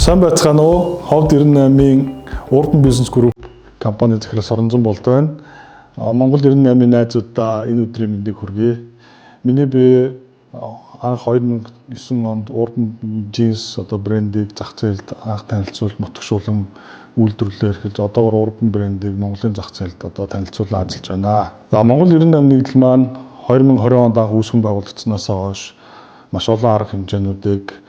Сайн байцгаана уу? Ховд 98-ийн Urban Business Group компани захираас Оронзон болд байна. Монгол 98-ийн найзуудаа энэ өдрийн мэндийг хүргэе. Миний би анх 2009 онд Urban Jeans брендийг зах зээлд анх танилцуулж нутагшуулан үйлдвэрлэлээр эхэлж одоогоор Urban брендийг Монголын зах зээлд танилцуулан ажиллаж байна. За Монгол 98 нэгдэл маань 2020 онд анх үүсгэн байгуулагдсанаас хойш маш олон арга хэмжээнүүдийг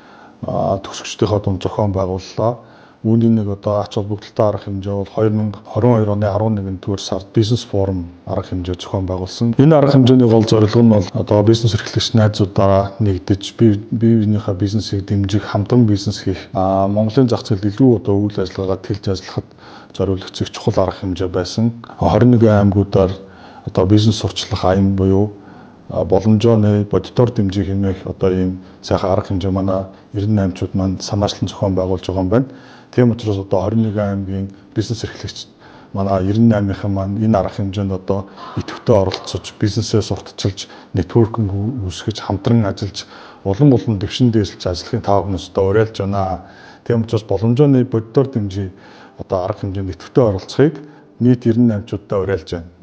төгсөгчдийнхөө дунд зохион байгууллаа. Үүний нэг ач холбогдолтой арга хэмжээ бол 2022 оны 11-р сард бизнес форум арга хэмжээ зохион байгуулсан. Энэ арга хэмжээний гол зорилго нь бол бизнес эрхлэгч найзуудаараа нэгдэж бие биенийхээ бизнесийг дэмжих, хамтран бизнес хийх, Монголын зах зээлд илүү үйл ажиллагаагаа тэлж ажиллахад зориулагдсан чухал арга хэмжээ байсан. 21 аймагуудаар бизнес сурчлах аян буюу боломжооны бодитоор дэмжих хэмээх ийм сайхан арга хэмжээ манай 98-чууд маань санаачлан зохион байгуулж байгаа юм байна. Тийм учраас 21 аймгийн бизнес эрхлэгч манай 98-ийнхэн маань энэ арга хэмжээнд идэвхтэй оролцож, бизнесээ сурталчилж, нэтворкинг үүсгэж, хамтран ажиллаж, улам дэвшин дээсэлж ажиллахын тав хүмүүст уриалж байна. Тийм учраас боломжооны бодитоор дэмжих арга хэмжээнд идэвхтэй оролцохыг нийт 98-чуудаа уриалж байна.